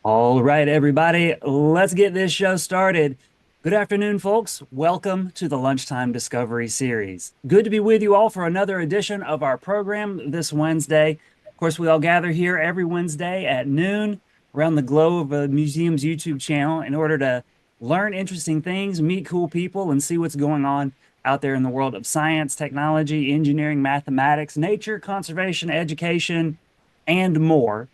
All right, everybody, let's get this show started. Good afternoon, folks. Welcome to the Lunchtime Discovery Series. Good to be with you all for another edition of our program this Wednesday. Of course, we all gather here every Wednesday at noon around the glow of a museum's YouTube channel in order to learn interesting things, meet cool people, and see what's going on out there in the world of science, technology, engineering, mathematics, nature, conservation, education, and more.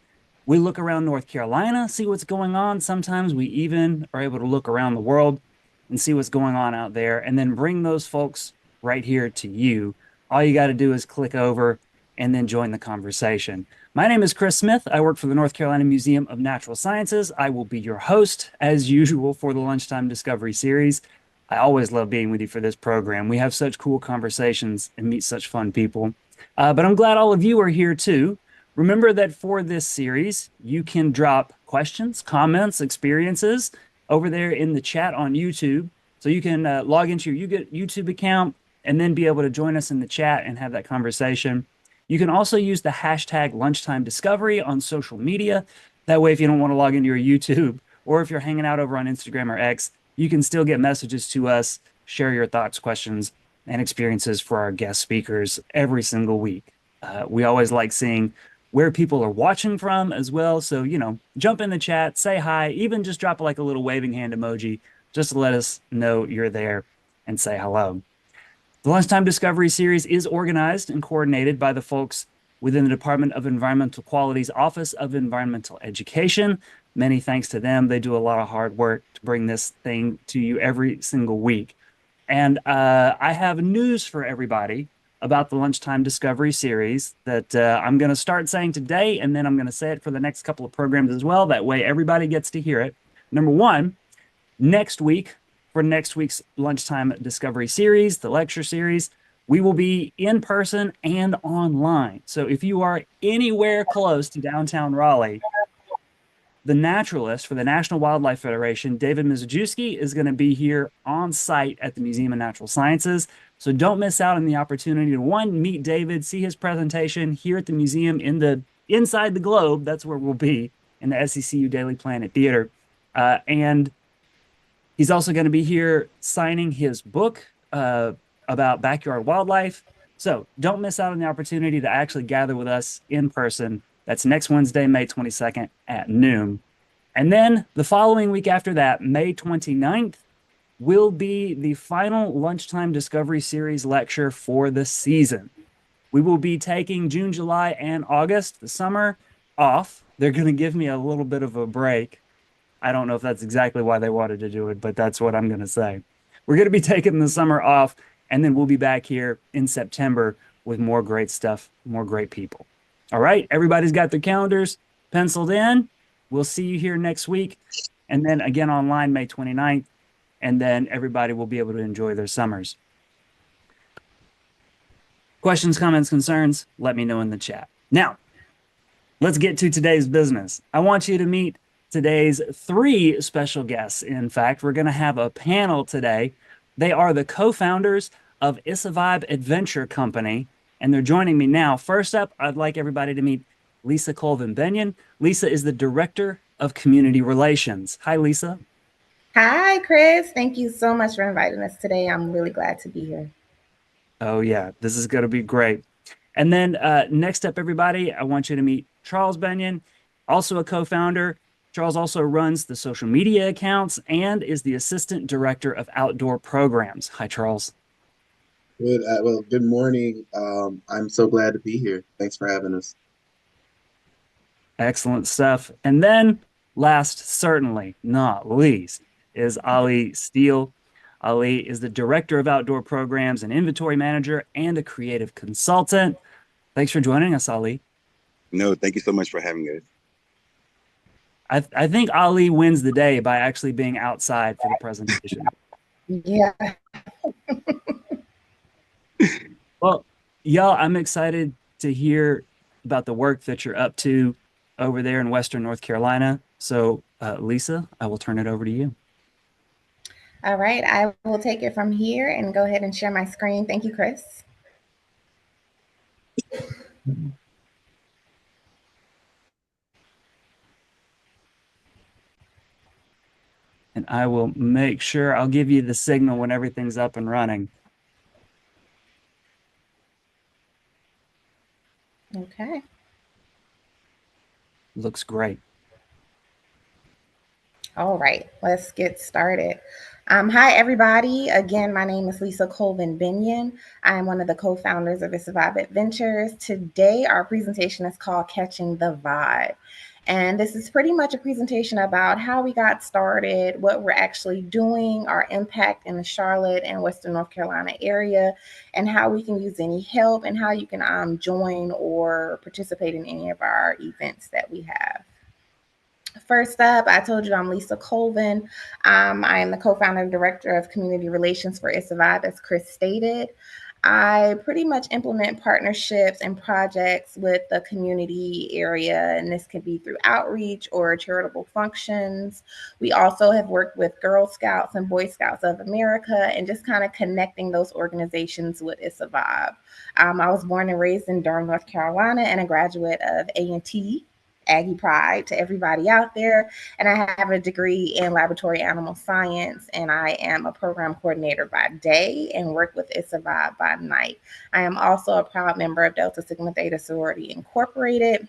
We look around North Carolina, see what's going on. Sometimes we even are able to look around the world and see what's going on out there and then bring those folks right here to you. All you got to do is click over and then join the conversation. My name is Chris Smith. I work for the North Carolina Museum of Natural Sciences. I will be your host, as usual, for the Lunchtime Discovery Series. I always love being with you for this program. We have such cool conversations and meet such fun people. But I'm glad all of you are here too. Remember that for this series, you can drop questions, comments, experiences over there in the chat on YouTube. So you can log into your YouTube account and then be able to join us in the chat and have that conversation. You can also use the hashtag Lunchtime Discovery on social media. That way, if you don't want to log into your YouTube or if you're hanging out over on Instagram or X, you can still get messages to us, share your thoughts, questions, and experiences for our guest speakers every single week. We always like seeing where people are watching from as well. So, jump in the chat, say hi, even just drop like a little waving hand emoji just to let us know you're there and say hello. The Lunchtime Discovery Series is organized and coordinated by the folks within the Department of Environmental Quality's Office of Environmental Education. Many thanks to them. They do a lot of hard work to bring this thing to you every single week. And I have news for everybody about the Lunchtime Discovery Series that I'm going to start saying today, and then I'm going to say it for the next couple of programs as well. That way everybody gets to hear it. Number one, next week, for next week's Lunchtime Discovery Series, the lecture series, we will be in person and online. So if you are anywhere close to downtown Raleigh, the naturalist for the National Wildlife Federation, David Mizejewski, is going to be here on site at the Museum of Natural Sciences. So don't miss out on the opportunity to, one, meet David, see his presentation here at the museum inside the globe. That's where we'll be in the SECU Daily Planet Theater. And he's also going to be here signing his book about backyard wildlife. So don't miss out on the opportunity to actually gather with us in person. That's next Wednesday, May 22nd at noon. And then the following week after that, May 29th, will be the final Lunchtime Discovery Series lecture for the season. We will be taking June, July, and August, the summer, off. They're going to give me a little bit of a break. I don't know if that's exactly why they wanted to do it, but that's what I'm going to say. We're going to be taking the summer off, and then we'll be back here in September with more great stuff, more great people. All right, everybody's got their calendars penciled in. We'll see you here next week, and then again online May 29th, and then everybody will be able to enjoy their summers. Questions, comments, concerns, let me know in the chat. Now, let's get to today's business. I want you to meet today's three special guests. In fact, we're going to have a panel today. They are the co-founders of Issa Vibe Adventure Company, and they're joining me now. First up, I'd like everybody to meet Lisa Colvin-Benyon. Lisa is the Director of Community Relations. Hi, Lisa. Hi, Chris. Thank you so much for inviting us today. I'm really glad to be here. Oh, yeah, this is going to be great. And then next up, everybody, I want you to meet Charles Benyon, also a co-founder. Charles also runs the social media accounts and is the Assistant Director of Outdoor Programs. Hi, Charles. Good. Well, good morning. I'm so glad to be here. Thanks for having us. Excellent stuff. And then last, certainly not least, is Ali Steele. Ali is the Director of Outdoor Programs and Inventory Manager and a creative consultant. Thanks for joining us, Ali. No, thank you so much for having us. I think Ali wins the day by actually being outside for the presentation. Yeah. Well, y'all, I'm excited to hear about the work that you're up to over there in Western North Carolina. So, Lisa, I will turn it over to you. All right. I will take it from here and go ahead and share my screen. Thank you, Chris. And I will make sure I'll give you the signal when everything's up and running. Okay. Looks great. All right, let's get started. Hi, everybody. Again, my name is Lisa Colvin Binion. I am one of the co-founders of Issa Vibe Adventures. Today, our presentation is called Catching the Vibe. And this is pretty much a presentation about how we got started, what we're actually doing, our impact in the Charlotte and Western North Carolina area, and how we can use any help and how you can join or participate in any of our events that we have. First up, I told you I'm Lisa Colvin. I am the co-founder and director of community relations for Issa Vibe, as Chris stated. I pretty much implement partnerships and projects with the community area, and this can be through outreach or charitable functions. We also have worked with Girl Scouts and Boy Scouts of America and just kind of connecting those organizations with Issa Vibe. I was born and raised in Durham, North Carolina, and a graduate of A&T. Aggie Pride to everybody out there. And I have a degree in laboratory animal science, and I am a program coordinator by day and work with Issa Vibe by night. I am also a proud member of Delta Sigma Theta Sorority Incorporated,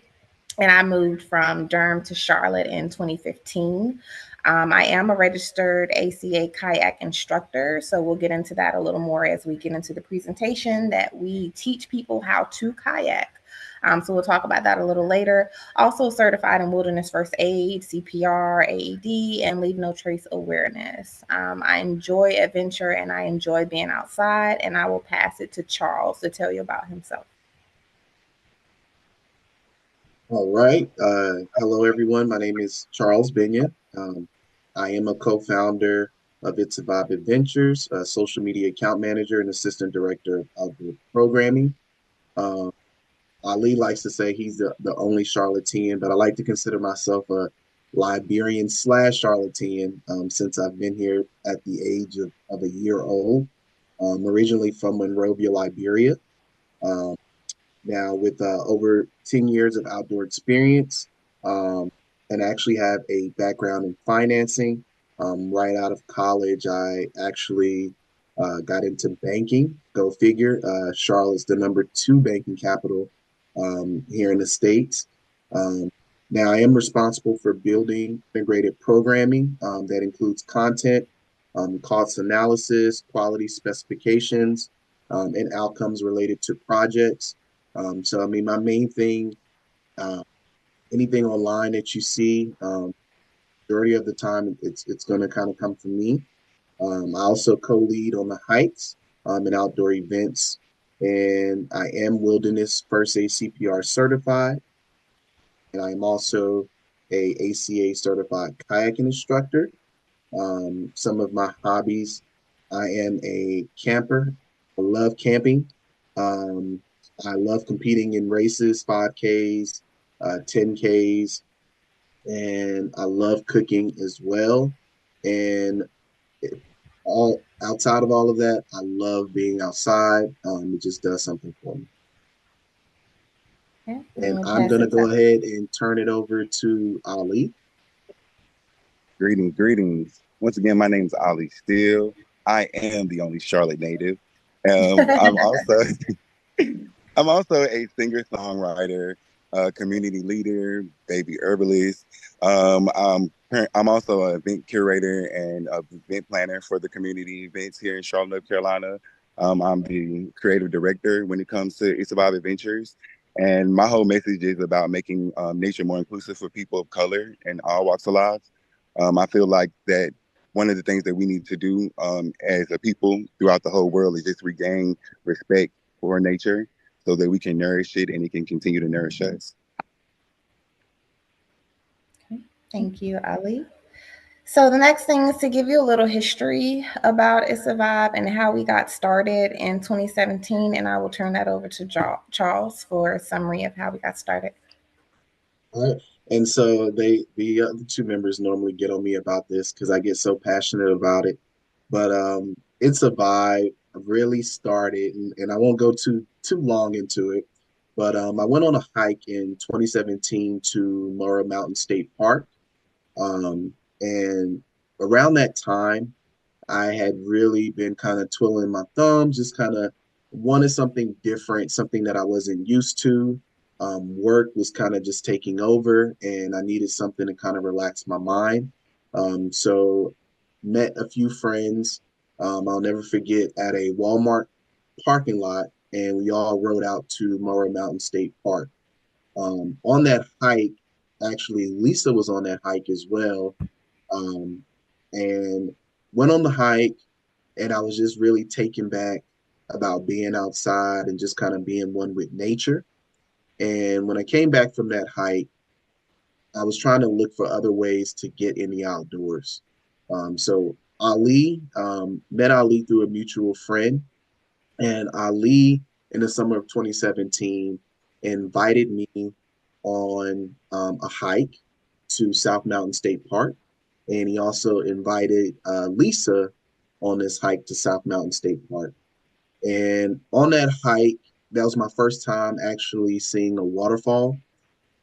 and I moved from Durham to Charlotte in 2015. I am a registered ACA kayak instructor, so we'll get into that a little more as we get into the presentation, that we teach people how to kayak. So we'll talk about that a little later. Also certified in wilderness first aid, CPR, AED, and leave no trace awareness. I enjoy adventure and I enjoy being outside, and I will pass it to Charles to tell you about himself. All right. Hello, everyone. My name is Charles Binion. I am a co-founder of Issa Vibe Adventures, a social media account manager and assistant director of outdoor programming. Ali likes to say he's the only Charlottean, but I like to consider myself a Liberian / Charlottean since I've been here at the age of a year old. Originally from Monrovia, Liberia. Um, Now with over 10 years of outdoor experience, and actually have a background in financing. Right out of college, I actually got into banking. Go figure. Charlotte's the #2 banking capital here in the States. Um, Now I am responsible for building integrated programming that includes content, cost analysis, quality specifications, and outcomes related to projects. So, I mean, my main thing, uh, anything online that you see, majority of the time, it's going to kind of come from me. I also co-lead on the hikes and outdoor events, and I am Wilderness First Aid CPR certified, and I am also a ACA certified kayaking instructor. Some of my hobbies, I am a camper. I love camping. Um, I love competing in races, 5Ks, 10Ks, and I love cooking as well. And all outside of all of that, I love being outside. It just does something for me. Okay, And I'm going to go ahead and turn it over to Ali. Greetings. Once again, my name is Ali Steele. I am the only Charlotte native. I'm also I'm also a singer-songwriter, community leader, baby herbalist. I'm also an event curator and an event planner for the community events here in Charlotte, North Carolina. I'm the creative director when it comes to Issa Vibe Adventures. And my whole message is about making nature more inclusive for people of color and all walks of life. I feel like that one of the things that we need to do as a people throughout the whole world is just regain respect for nature so that we can nourish it and it can continue to nourish us. Okay. Thank you, Ali. So the next thing is to give you a little history about Issa Vibe and how we got started in 2017, and I will turn that over to Charles for a summary of how we got started. All right. And so the other two members normally get on me about this because I get so passionate about it. But Issa Vibe really started, and I won't go too long into it. But I went on a hike in 2017 to Laurel Mountain State Park, and around that time, I had really been kind of twiddling my thumbs, just kind of wanted something different, something that I wasn't used to. Work was kind of just taking over, and I needed something to kind of relax my mind. So met a few friends. I'll never forget at a Walmart parking lot, and we all rode out to Morrow Mountain State Park. On that hike, actually, Lisa was on that hike as well, and went on the hike, and I was just really taken back about being outside and just kind of being one with nature. And when I came back from that hike, I was trying to look for other ways to get in the outdoors. So Ali, met Ali through a mutual friend, and Ali in the summer of 2017 invited me on a hike to South Mountain State Park. And he also invited Lisa on this hike to South Mountain State Park. And on that hike, that was my first time actually seeing a waterfall.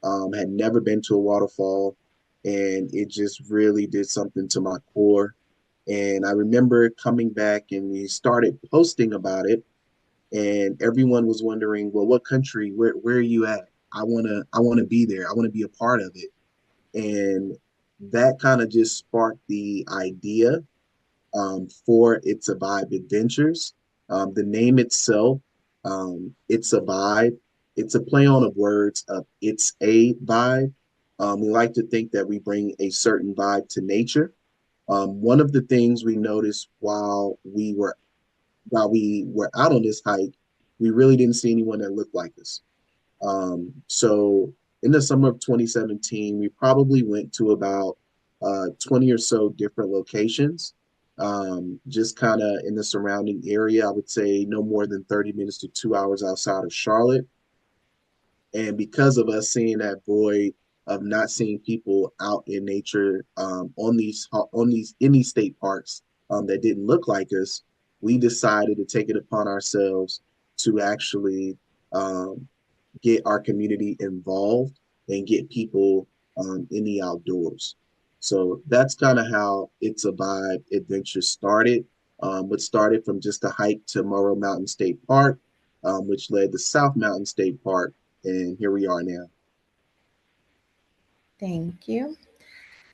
Had never been to a waterfall, and it just really did something to my core. And I remember coming back and we started posting about it, and everyone was wondering, well, what country, where are you at? I wanna be there. I want to be a part of it. And that kind of just sparked the idea for It's a Vibe Adventures. The name itself, It's a Vibe. It's a play on of words of it's a vibe. We like to think that we bring a certain vibe to nature. One of the things we noticed while we were out on this hike, we really didn't see anyone that looked like us. So in the summer of 2017, we probably went to about 20 or so different locations, just kind of in the surrounding area. I would say no more than 30 minutes to 2 hours outside of Charlotte. And because of us seeing that void of not seeing people out in nature, on these in these state parks, that didn't look like us, we decided to take it upon ourselves to actually um, get our community involved and get people in the outdoors. So that's kind of how It's a Vibe Adventure started. What started from just a hike to Morrow Mountain State Park, which led to South Mountain State Park, and here we are now. Thank you.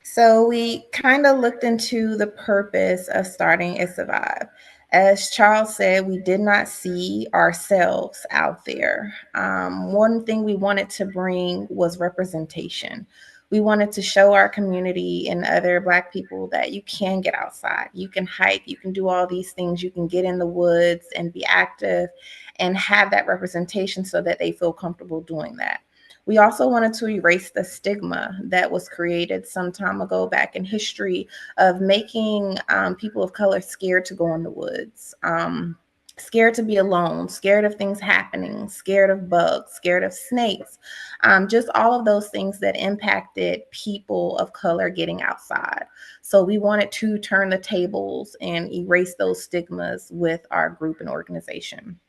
So we kind of looked into the purpose of starting It's Vibe. As Charles said, we did not see ourselves out there. One thing we wanted to bring was representation. We wanted to show our community and other Black people that you can get outside, you can hike, you can do all these things, you can get in the woods and be active and have that representation so that they feel comfortable doing that. We also wanted to erase the stigma that was created some time ago back in history of making people of color scared to go in the woods, scared to be alone, scared of things happening, scared of bugs, scared of snakes, just all of those things that impacted people of color getting outside. So we wanted to turn the tables and erase those stigmas with our group and organization.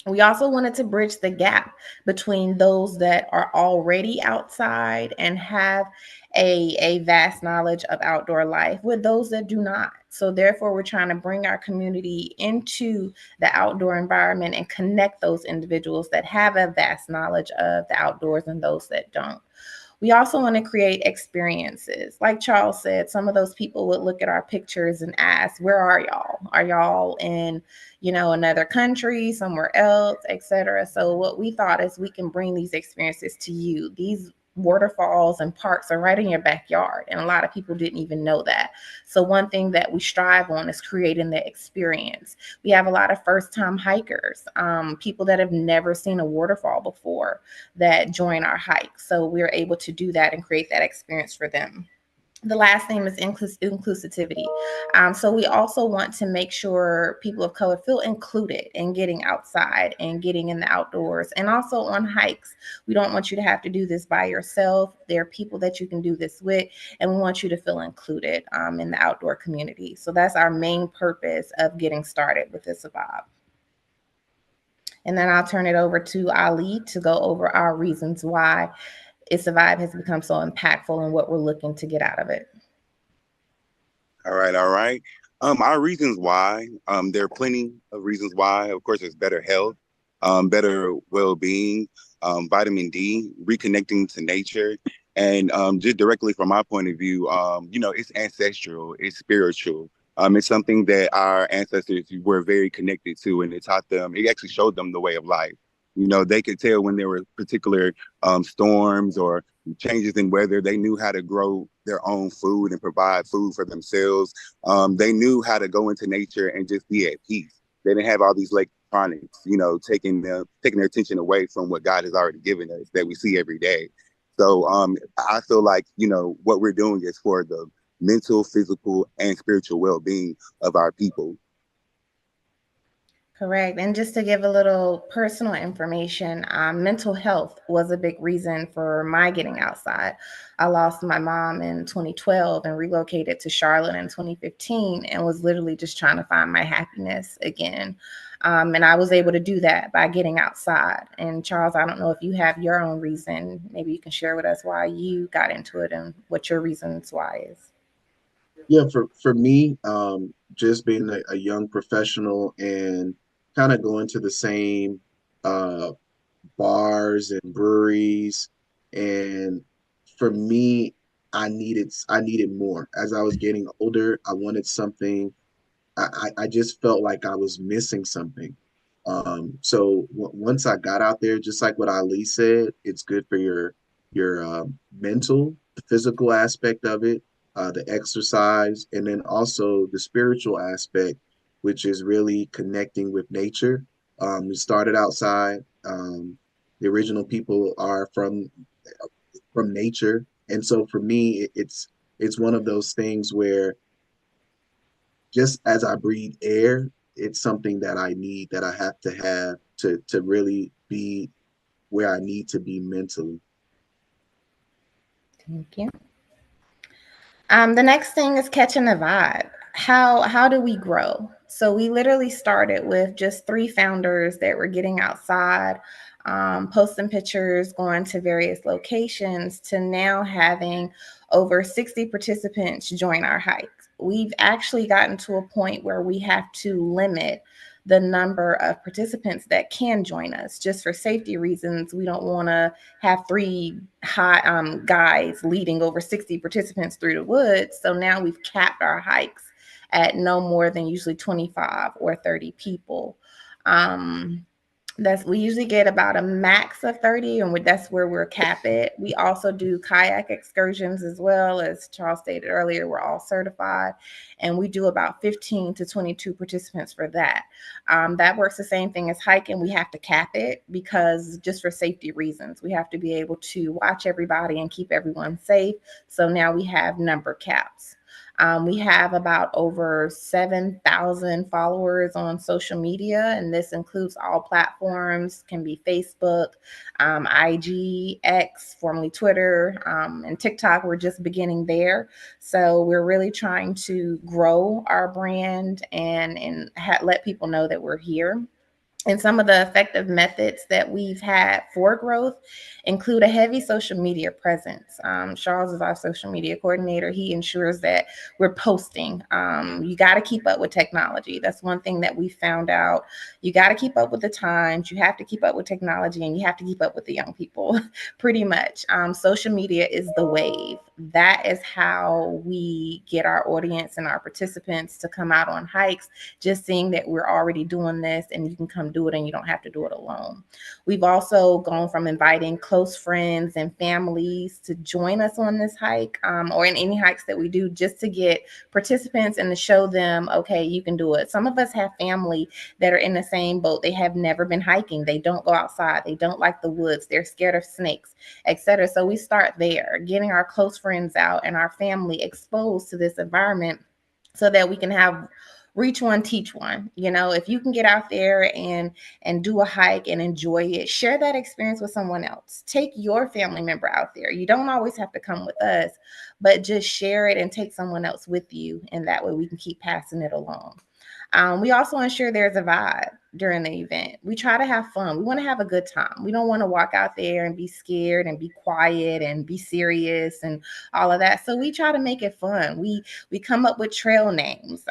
We also wanted to bridge the gap between those that are already outside and have a vast knowledge of outdoor life with those that do not. So therefore, we're trying to bring our community into the outdoor environment and connect those individuals that have a vast knowledge of the outdoors and those that don't. We also want to create experiences. Like Charles said, some of those people would look at our pictures and ask, where are y'all? Are y'all in, another country, somewhere else, etc.? So what we thought is we can bring these experiences to you. These waterfalls and parks are right in your backyard, and a lot of people didn't even know that. So one thing that we strive on is creating the experience. We have a lot of first-time hikers, people that have never seen a waterfall before that join our hike. So we're able to do that and create that experience for them. The last thing is inclusivity. So we also want to make sure people of color feel included in getting outside and getting in the outdoors and also on hikes. We don't want you to have to do this by yourself. There are people that you can do this with, and we want you to feel included in the outdoor community. So that's our main purpose of getting started with this vibe. And then I'll turn it over to Ali to go over our reasons why It's a Vibe has become so impactful and what we're looking to get out of it. All right, all right. Our reasons why, there are plenty of reasons why. Of course, there's better health, better well-being, vitamin D, reconnecting to nature, and just directly from my point of view, it's ancestral, it's spiritual. It's something that our ancestors were very connected to, and it taught them. It actually showed them the way of life. They could tell when there were particular storms or changes in weather. They knew how to grow their own food and provide food for themselves. They knew how to go into nature and just be at peace. They didn't have all these electronics, taking their attention away from what God has already given us that we see every day. So I feel like, what we're doing is for the mental, physical, and spiritual well-being of our people. Correct. And just to give a little personal information, mental health was a big reason for my getting outside. I lost my mom in 2012 and relocated to Charlotte in 2015 and was literally just trying to find my happiness again. And I was able to do that by getting outside. And Charles, I don't know if you have your own reason. Maybe you can share with us why you got into it and what your reasons why is. Yeah, for me, just being a young professional and kind of going to the same uh, bars and breweries, and for me, I needed more. As I was getting older, I wanted something. I just felt like I was missing something. So once I got out there, just like what Ali said, it's good for your mental, the physical aspect of it, the exercise, and then also the spiritual aspect, which is really connecting with nature. We started outside. The original people are from nature, and so for me, it's one of those things where just as I breathe air, it's something that I need, that I have to really be where I need to be mentally. Thank you. The next thing is catching the vibe. How do we grow? So we literally started with just 3 founders that were getting outside, posting pictures, going to various locations, to now having over 60 participants join our hikes. We've actually gotten to a point where we have to limit the number of participants that can join us just for safety reasons. We don't want to have 3 guys leading over 60 participants through the woods. So now we've capped our hikes at no more than usually 25 or 30 people. We usually get about a max of 30, and that's where we're capped it. We also do kayak excursions as well. As Charles stated earlier, we're all certified, and we do about 15 to 22 participants for that. That works the same thing as hiking. We have to cap it because just for safety reasons, we have to be able to watch everybody and keep everyone safe. So now we have number caps. We have about over 7,000 followers on social media, and this includes all platforms, can be Facebook, IG, X, formerly Twitter, and TikTok. We're just beginning there. So we're really trying to grow our brand and let people know that we're here. And some of the effective methods that we've had for growth include a heavy social media presence. Charles is our social media coordinator. He ensures that we're posting. You got to keep up with technology. That's one thing that we found out. You got to keep up with the times. You have to keep up with technology, and you have to keep up with the young people, pretty much. Social media is the wave. That is how we get our audience and our participants to come out on hikes, just seeing that we're already doing this and you can come do it and you don't have to do it alone. We've also gone from inviting close friends and families to join us on this hike, or in any hikes that we do, just to get participants and to show them, okay, you can do it. Some of us have family that are in the same boat. They have never been hiking. They don't go outside. They don't like the woods. They're scared of snakes, etc. So we start there, getting our close friends out and our family exposed to this environment so that we can have reach one, teach one. If you can get out there and do a hike and enjoy it, share that experience with someone else. Take your family member out there. You don't always have to come with us, but just share it and take someone else with you. And that way we can keep passing it along. We also ensure there's a vibe during the event. We try to have fun. We want to have a good time. We don't want to walk out there and be scared and be quiet and be serious and all of that. So we try to make it fun. We come up with trail names.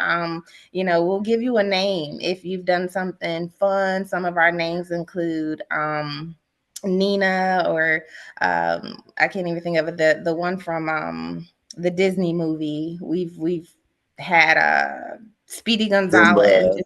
We'll give you a name if you've done something fun. Some of our names include Nina, or I can't even think of it. The one from the Disney movie. We've had Speedy Gonzalez. Simba.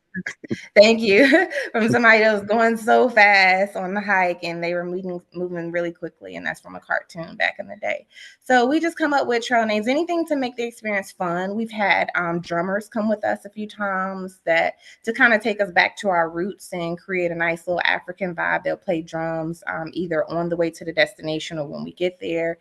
Thank you. From somebody that was going so fast on the hike and they were moving really quickly, and that's from a cartoon back in the day. So we just come up with trail names, anything to make the experience fun. We've had drummers come with us a few times to kind of take us back to our roots and create a nice little African vibe. They'll play drums either on the way to the destination or when we get there.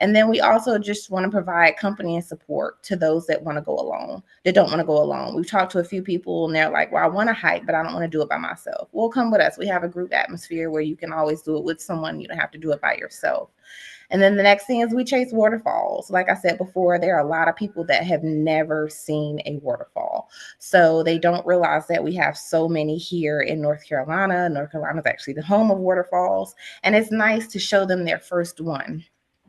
And then we also just want to provide company and support to those that want to go alone, that don't want to go alone. We've talked to a few people and they're like, well, I want to hike, but I don't want to do it by myself. Well, come with us. We have a group atmosphere where you can always do it with someone. You don't have to do it by yourself. And then the next thing is we chase waterfalls. Like I said before, there are a lot of people that have never seen a waterfall. So they don't realize that we have so many here in North Carolina. North Carolina is actually the home of waterfalls. And it's nice to show them their first one.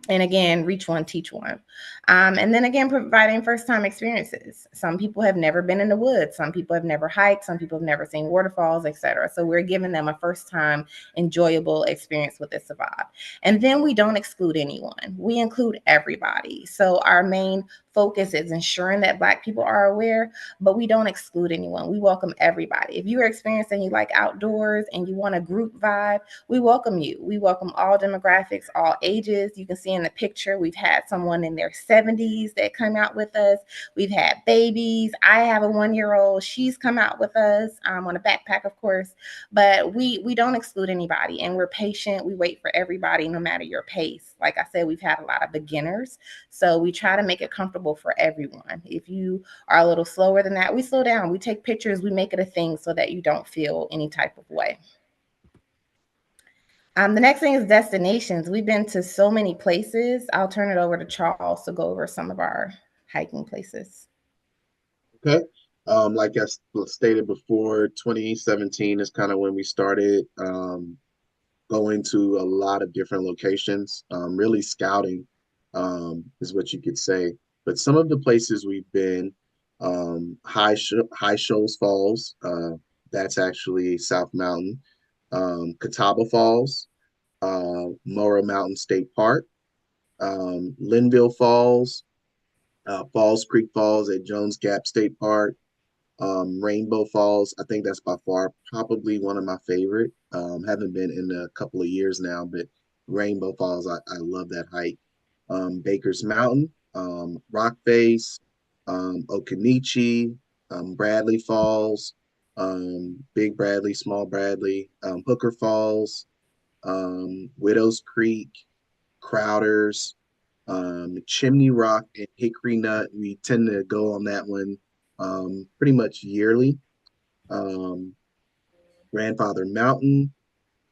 And again, reach one, teach one. And then again, providing first-time experiences. Some people have never been in the woods. Some people have never hiked. Some people have never seen waterfalls, etc. So we're giving them a first-time enjoyable experience with Issa Vibe. And then we don't exclude anyone. We include everybody. So our main focus is ensuring that Black people are aware, but we don't exclude anyone. We welcome everybody. If you are experiencing, you like outdoors and you want a group vibe, we welcome you. We welcome all demographics, all ages. You can see in the picture, we've had someone in their 70s that come out with us. We've had babies. I have a 1-year-old. She's come out with us on a backpack, of course, but we don't exclude anybody, and we're patient. We wait for everybody, no matter your pace. Like I said, we've had a lot of beginners, so we try to make it comfortable for everyone. If you are a little slower than that, we slow down. We take pictures. We make it a thing so that you don't feel any type of way. The next thing is destinations. We've been to so many places. I'll turn it over to Charles to go over some of our hiking places. Okay. Like I stated before, 2017 is kind of when we started going to a lot of different locations, really scouting is what you could say. But some of the places we've been, High Shoals Falls, that's actually South Mountain, Catawba Falls, Mora Mountain State Park, Linville Falls, Falls Creek Falls at Jones Gap State Park, Rainbow Falls. I think that's by far probably one of my favorite. Haven't been in a couple of years now, but Rainbow Falls, I love that hike. Baker's Mountain, Rock Face, Okanichi, Bradley Falls, Big Bradley, Small Bradley, Hooker Falls, Widows Creek, Crowders, Chimney Rock, and Hickory Nut. We tend to go on that one pretty much yearly. Grandfather Mountain,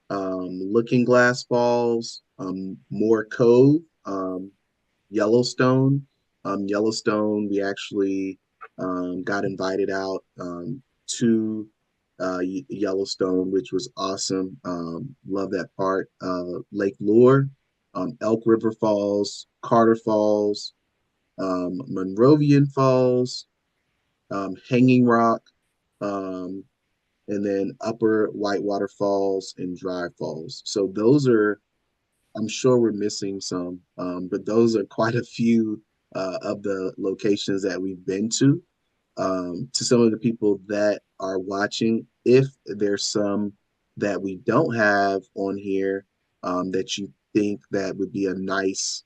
Looking Glass Falls, Moore Cove, Yellowstone. Yellowstone, we actually got invited out to Yellowstone, which was awesome. Love that part. Lake Lure, Elk River Falls, Carter Falls, Monrovian Falls, Hanging Rock, and then Upper Whitewater Falls and Dry Falls. So those are, I'm sure we're missing some, but those are quite a few of the locations that we've been to. To some of the people that are watching, if there's some that we don't have on here that you think that would be a nice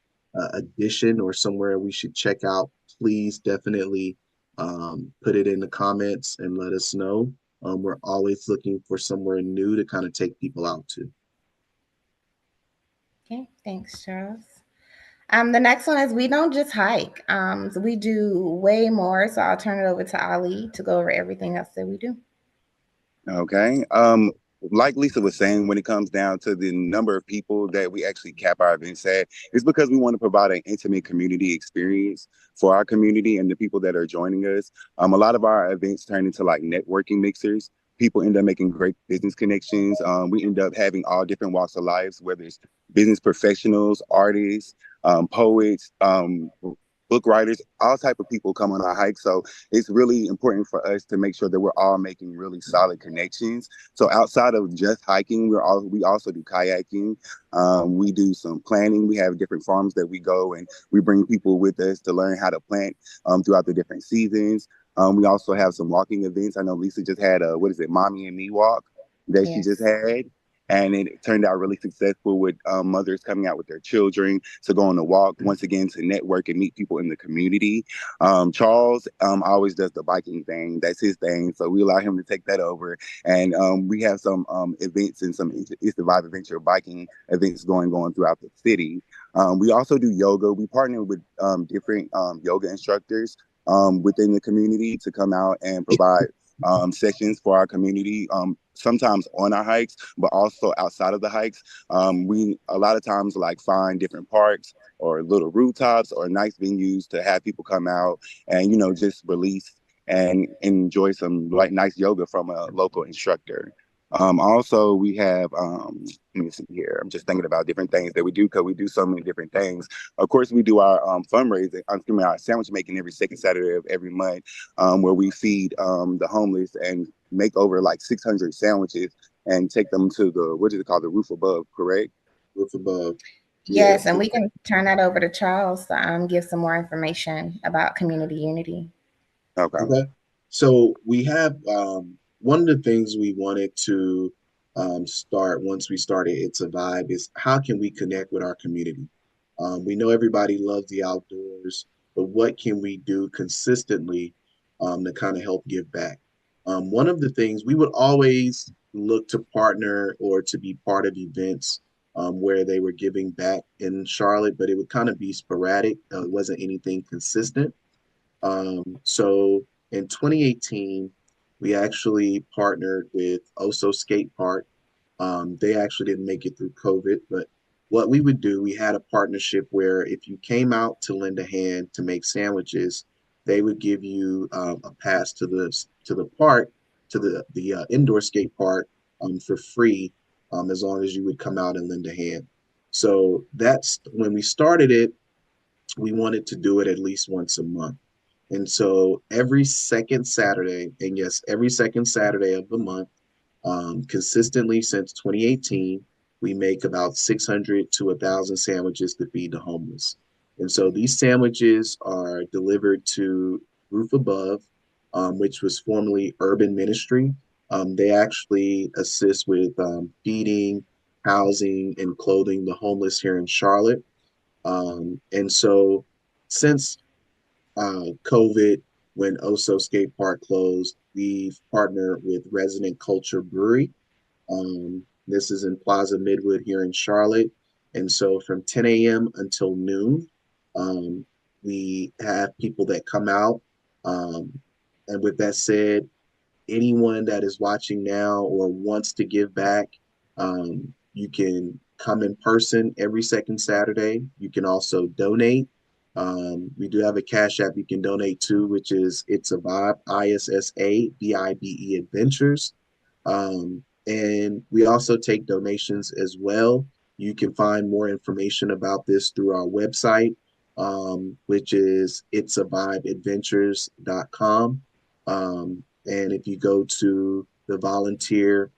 addition or somewhere we should check out, please definitely put it in the comments and let us know. We're always looking for somewhere new to kind of take people out to. Okay, thanks, Charles. The next one is we don't just hike. So we do way more. So I'll turn it over to Ali to go over everything else that we do. Okay. like Lisa was saying, when it comes down to the number of people that we actually cap our events at, it's because we want to provide an intimate community experience for our community and the people that are joining us. A lot of our events turn into like networking mixers. People end up making great business connections. We end up having all different walks of lives, whether it's business professionals, artists, poets, book writers, all type of people come on our hike. So it's really important for us to make sure that we're all making really solid connections. So outside of just hiking, we also do kayaking. We do some planting. We have different farms that we go and we bring people with us to learn how to plant throughout the different seasons. We also have some walking events. I know Lisa just had a, what is it, Mommy and Me walk that she just Yes. had. And it turned out really successful with mothers coming out with their children to go on a walk, once again, to network and meet people in the community. Charles always does the biking thing. That's his thing. So we allow him to take that over. And we have some events and some Issa Vibe Adventure biking events going on throughout the city. We also do yoga. We partner with different yoga instructors within the community to come out and provide sessions for our community, sometimes on our hikes, but also outside of the hikes. We a lot of times like find different parks or little rooftops or nice venues to have people come out and, you know, just release and enjoy some like nice yoga from a local instructor. Also, we have, let me see here. I'm just thinking about different things that we do because we do so many different things. Of course, we do our fundraising, our sandwich making every second Saturday of every month, where we feed the homeless and make over like 600 sandwiches and take them to the, what is it called, the roof above, correct? Roof above. Yes, and we can turn that over to Charles to give some more information about community unity. Okay. Okay. So we have one of the things we wanted to start once we started It's a Vibe is how can we connect with our community? We know everybody loves the outdoors, but what can we do consistently to kind of help give back? One of the things we would always look to partner or to be part of events where they were giving back in Charlotte, but it would kind of be sporadic. It wasn't anything consistent. So in 2018, we actually partnered with Oso Skate Park. They actually didn't make it through COVID, but what we would do, we had a partnership where if you came out to lend a hand to make sandwiches, they would give you a pass to the park, to the indoor skate park for free, as long as you would come out and lend a hand. So that's when we started it. We wanted to do it at least once a month. And so every second Saturday, and yes, every second Saturday of the month, consistently since 2018, we make about 600 to 1,000 sandwiches to feed the homeless. And so these sandwiches are delivered to Roof Above, which was formerly Urban Ministry. They actually assist with feeding, housing, and clothing the homeless here in Charlotte. And so since COVID, when Oso Skate Park closed, we've partnered with Resident Culture Brewery. This is in Plaza Midwood here in Charlotte. And so from 10 a.m. until noon, we have people that come out. And with that said, anyone that is watching now or wants to give back, you can come in person every second Saturday. You can also donate. We do have a Cash App you can donate to, which is It's a Vibe, ISSAVIBE Adventures. And we also take donations as well. You can find more information about this through our website, which is itsavibeadventures.com. And if you go to the volunteer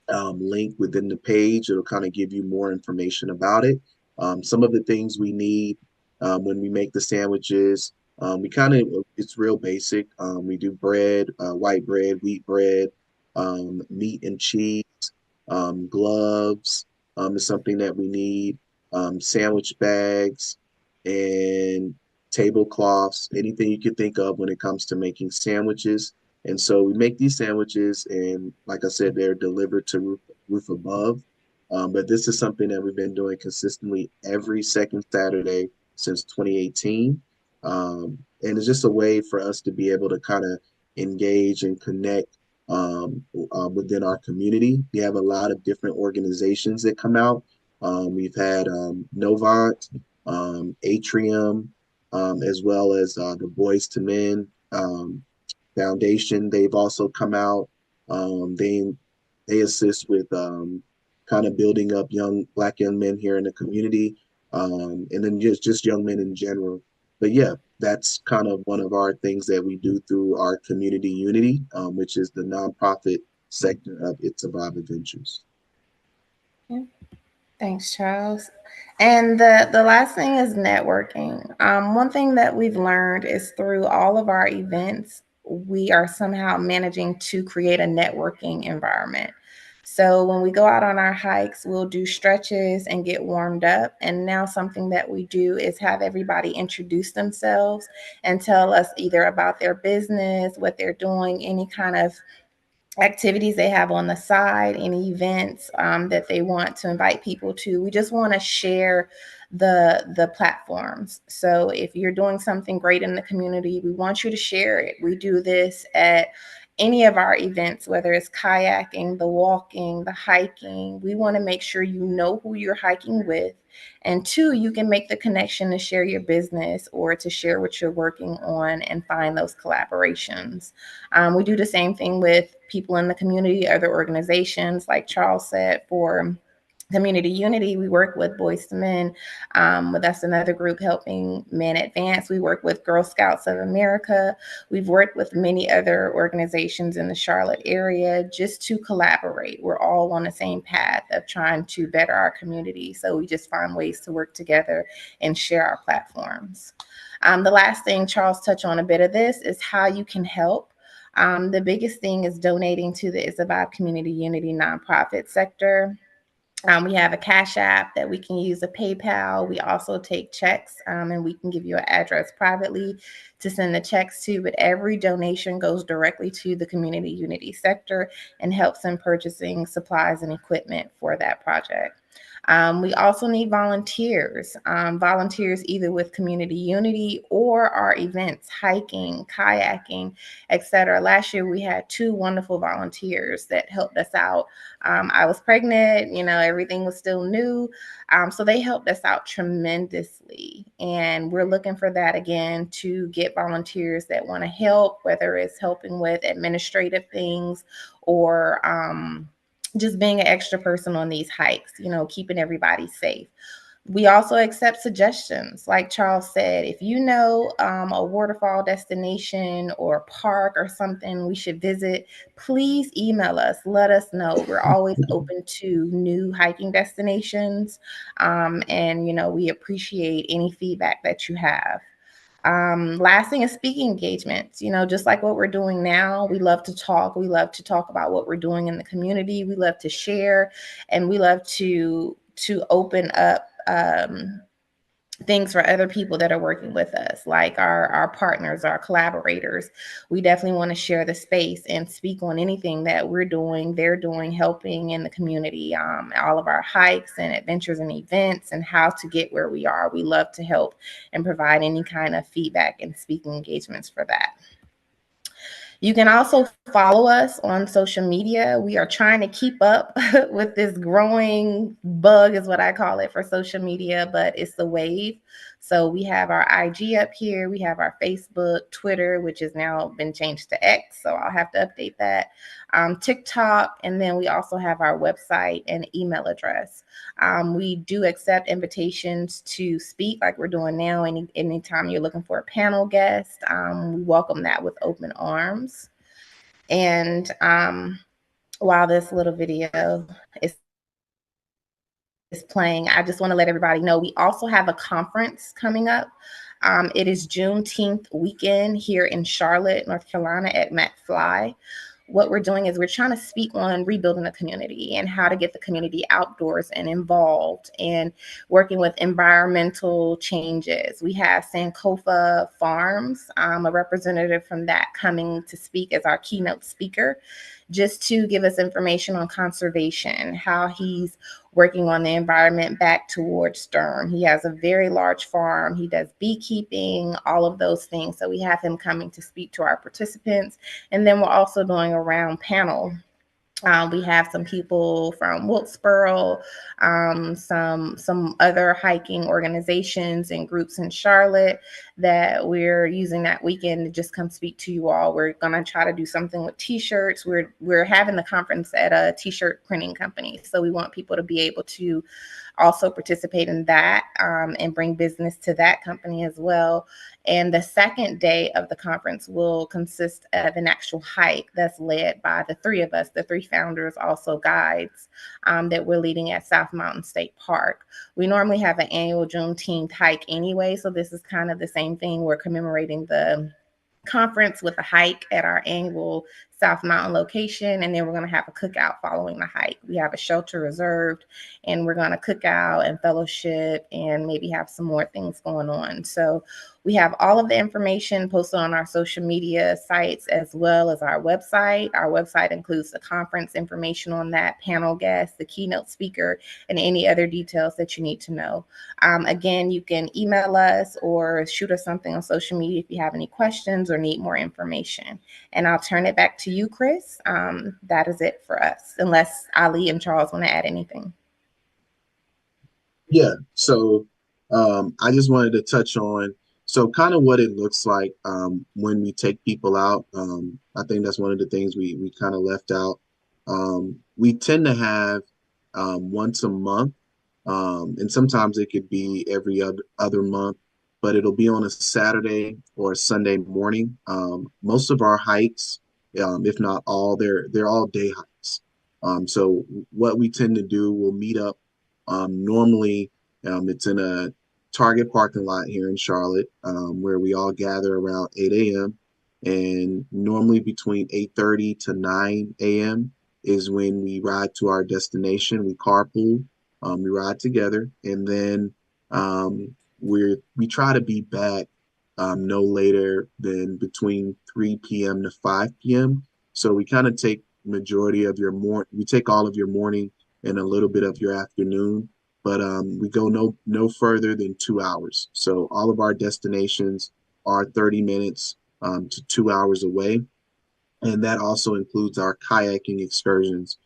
link within the page, it'll kind of give you more information about it. Some of the things we need when we make the sandwiches, we kind of, it's real basic. We do bread, white bread, wheat bread, meat and cheese, gloves is something that we need, sandwich bags, and tablecloths, anything you could think of when it comes to making sandwiches. And so we make these sandwiches, and like I said, they're delivered to Roof Above. But this is something that we've been doing consistently every second Saturday since 2018. And it's just a way for us to be able to kind of engage and connect within our community. We have a lot of different organizations that come out. We've had Novant, Atrium, as well as the Boys to Men Foundation. They've also come out. They assist with kind of building up Black young men here in the community, and then just young men in general. But yeah, that's kind of one of our things that we do through our community unity, which is the nonprofit sector of Issa Vibe Adventures. Yeah. Thanks, Charles. And the last thing is networking. One thing that we've learned is through all of our events, we are somehow managing to create a networking environment. So when we go out on our hikes, we'll do stretches and get warmed up. And now something that we do is have everybody introduce themselves and tell us either about their business, what they're doing, any kind of activities they have on the side, any events that they want to invite people to. We just want to share the platforms. So if you're doing something great in the community, we want you to share it. We do this at any of our events, whether it's kayaking, the walking, the hiking. We want to make sure you know who you're hiking with. And two, you can make the connection to share your business or to share what you're working on and find those collaborations. We do the same thing with people in the community, other organizations, like Charles said, for community unity. We work with Boys to Men. That's another group helping men advance. We work with Girl Scouts of America. We've worked with many other organizations in the Charlotte area just to collaborate. We're all on the same path of trying to better our community. So we just find ways to work together and share our platforms. The last thing, Charles touched on a bit of this, is how you can help. The biggest thing is donating to the Issa Vibe Community Unity nonprofit sector. We have a Cash App that we can use, a PayPal. We also take checks, and we can give you an address privately to send the checks to. But every donation goes directly to the Community Unity sector and helps in purchasing supplies and equipment for that project. We also need volunteers, volunteers either with Community Unity or our events, hiking, kayaking, etc. Last year, we had 2 wonderful volunteers that helped us out. I was pregnant, everything was still new. So they helped us out tremendously. And we're looking for that again to get volunteers that want to help, whether it's helping with administrative things or just being an extra person on these hikes, keeping everybody safe. We also accept suggestions. Like Charles said, if you know a waterfall destination or park or something we should visit, please email us. Let us know. We're always open to new hiking destinations. And, we appreciate any feedback that you have. Last thing is speaking engagements. Just like what we're doing now, we love to talk. We love to talk about what we're doing in the community. We love to share, and we love to open up things for other people that are working with us, like our partners, our collaborators. We definitely want to share the space and speak on anything that we're doing, they're doing, helping in the community, all of our hikes and adventures and events and how to get where we are. We love to help and provide any kind of feedback and speaking engagements for that. You can also follow us on social media. We are trying to keep up with this growing bug, is what I call it, for social media, but it's the wave. So we have our IG up here. We have our Facebook, Twitter, which has now been changed to X, so I'll have to update that. TikTok, and then we also have our website and email address. We do accept invitations to speak like we're doing now. Anytime you're looking for a panel guest, we welcome that with open arms. And while this little video is playing, I just want to let everybody know we also have a conference coming up. It is Juneteenth weekend here in Charlotte, North Carolina at Matt Fly. What we're doing is we're trying to speak on rebuilding the community and how to get the community outdoors and involved and working with environmental changes. We have Sankofa Farms, a representative from that, coming to speak as our keynote speaker, just to give us information on conservation, how he's working on the environment back towards Sturm. He has a very large farm. He does beekeeping, all of those things. So we have him coming to speak to our participants. And then we're also doing a round panel. We have some people from Wilkesboro, some other hiking organizations and groups in Charlotte that we're using that weekend to just come speak to you all. We're gonna try to do something with T-shirts. We're having the conference at a T-shirt printing company, so we want people to be able to also participate in that and bring business to that company as well. And the second day of the conference will consist of an actual hike that's led by the three of us, the three founders, also guides that we're leading at South Mountain State Park. We normally have an annual Juneteenth hike anyway, so this is kind of the same thing. We're commemorating the conference with a hike at our annual South Mountain location, and then we're going to have a cookout following the hike. We have a shelter reserved, and we're going to cook out and fellowship and maybe have some more things going on. So we have all of the information posted on our social media sites as well as our website. Our website includes the conference information on that, panel guest, the keynote speaker, and any other details that you need to know. Again, you can email us or shoot us something on social media if you have any questions or need more information. And I'll turn it back to you, Chris. That is it for us, unless Ali and Charles want to add anything. Yeah, so I just wanted to touch on kind of what it looks like when we take people out. I think that's one of the things we kind of left out. We tend to have once a month, and sometimes it could be every other month, but it'll be on a Saturday or a Sunday morning. Most of our hikes, if not all, they're all day hikes. So what we tend to do, we'll meet up. Normally, it's in a Target parking lot here in Charlotte, where we all gather around 8 a.m. And normally between 8:30 to 9 a.m. is when we ride to our destination. We carpool, we ride together, and then we try to be back no later than between 3 p.m. to 5 p.m. So we kind of take majority of we take all of your morning and a little bit of your afternoon, but we go no further than 2 hours. So all of our destinations are 30 minutes to 2 hours away, and that also includes our kayaking excursions.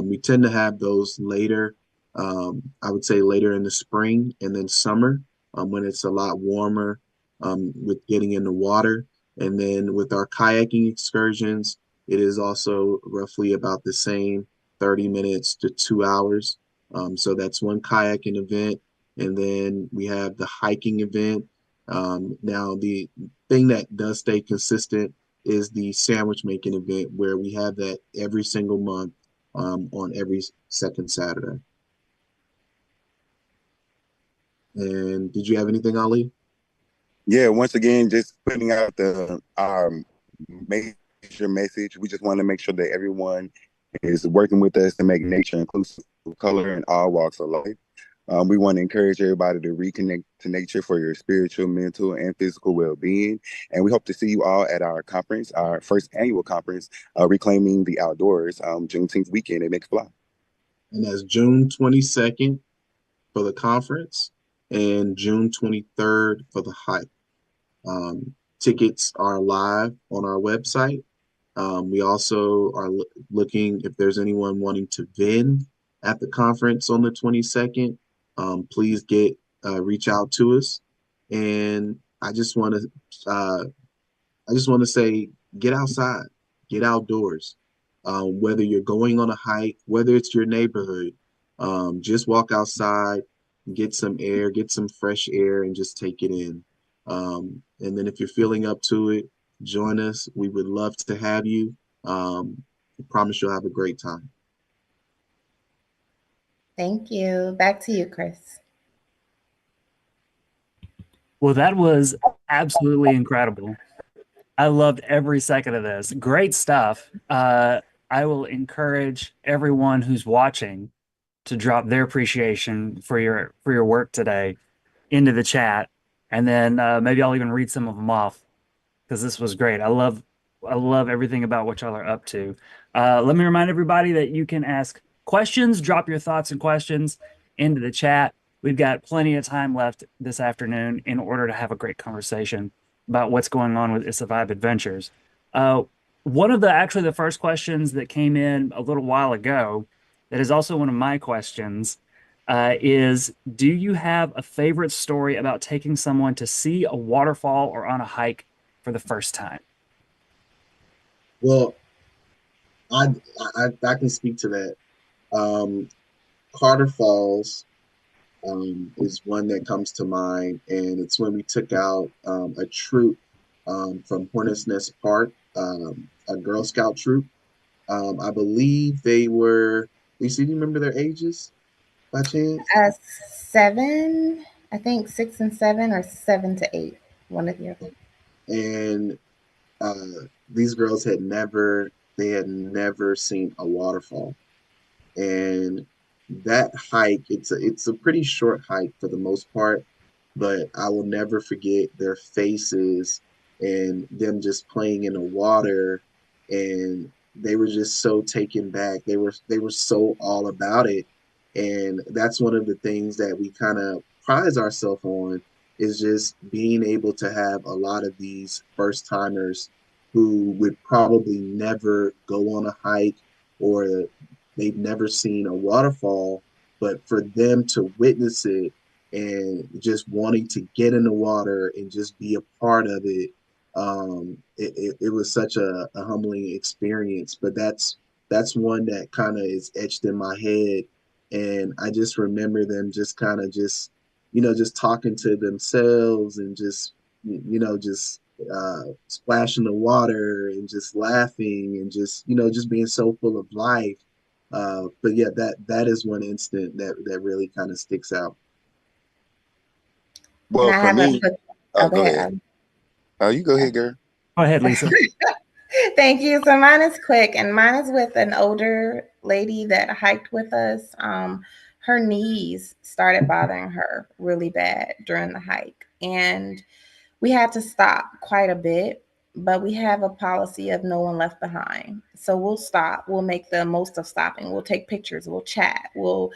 We tend to have those later, I would say later in the spring and then summer, when it's a lot warmer with getting in the water. And then with our kayaking excursions, it is also roughly about the same, 30 minutes to 2 hours. So that's one kayaking event. And then we have the hiking event. Now, the thing that does stay consistent is the sandwich making event, where we have that every single month on every second Saturday. And did you have anything, Ali? Yeah, once again, just putting out our major message. We just want to make sure that everyone is working with us to make nature inclusive of color in all walks of life. We want to encourage everybody to reconnect to nature for your spiritual, mental, and physical well-being. And we hope to see you all at our conference, our first annual conference, Reclaiming the Outdoors, Juneteenth weekend at McFly. And that's June 22nd for the conference and June 23rd for the hike. Tickets are live on our website. We also are looking if there's anyone wanting to vend at the conference on the 22nd. Please reach out to us. And I just want to say, get outside, get outdoors. Whether you're going on a hike, whether it's your neighborhood, just walk outside, get some air, get some fresh air, and just take it in. And then if you're feeling up to it, join us. We would love to have you. I promise you'll have a great time. Thank you. Back to you, Chris. Well, that was absolutely incredible. I loved every second of this. Great stuff. I will encourage everyone who's watching to drop their appreciation for your work today into the chat, and then maybe I'll even read some of them off, because this was great. I love everything about what y'all are up to. Let me remind everybody that you can ask questions, drop your thoughts and questions into the chat. We've got plenty of time left this afternoon in order to have a great conversation about what's going on with Issa Vibe Adventures. One of the first questions that came in a little while ago, that is also one of my questions, is do you have a favorite story about taking someone to see a waterfall or on a hike for the first time? Well, I can speak to that. Carter Falls is one that comes to mind, and it's when we took out a troop from Hornets Nest Park, a Girl Scout troop. I believe they were. Lisa, do you remember their ages by chance? 7, I think 6 and 7, or 7 to 8, one of the other. And these girls had never seen a waterfall, and that hike, it's a pretty short hike for the most part, but I will never forget their faces and them just playing in the water, and they were just so taken back. They were so all about it, and that's one of the things that we kind of prize ourselves on, is just being able to have a lot of these first timers who would probably never go on a hike, or they've never seen a waterfall, but for them to witness it and just wanting to get in the water and just be a part of it, it was such a humbling experience. But that's one that kind of is etched in my head, and I just remember them just kind of just talking to themselves and just splashing the water and just laughing and just being so full of life. But yeah, that is one instant that really kind of sticks out. And Well, I for have a me, quick. oh, Go go ahead. ahead. Oh, you go ahead, girl. Go ahead, Lisa. Thank you. So mine is quick, and mine is with an older lady that hiked with us. Her knees started bothering her really bad during the hike, and we had to stop quite a bit. But we have a policy of no one left behind. So we'll stop. We'll make the most of stopping. We'll take pictures. We'll chat. We'll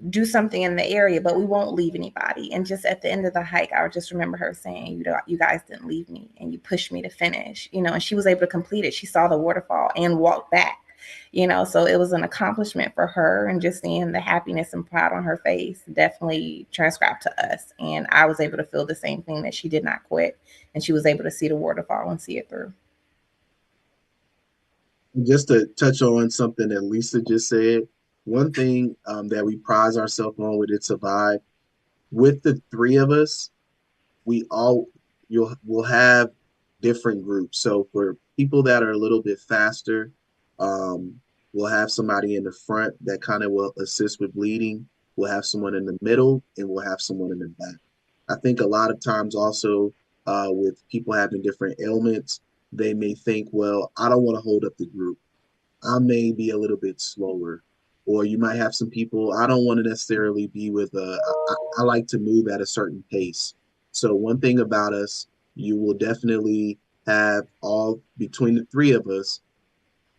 do something in the area, but we won't leave anybody. And just at the end of the hike, I just remember her saying, you guys didn't leave me and you pushed me to finish, and she was able to complete it. She saw the waterfall and walked back, so it was an accomplishment for her, and just seeing the happiness and pride on her face definitely transcribed to us. And I was able to feel the same thing, that she did not quit and she was able to see the waterfall and see it through. Just to touch on something that Lisa just said, one thing that we prize ourselves on with It's a Vibe, with the three of us, we'll have different groups. So for people that are a little bit faster, we'll have somebody in the front that kind of will assist with leading. We'll have someone in the middle, and we'll have someone in the back. I think a lot of times also with people having different ailments, they may think, well, I don't want to hold up the group. I may be a little bit slower. Or you might have some people, I don't want to necessarily be with I like to move at a certain pace. So one thing about us, you will definitely have all between the three of us,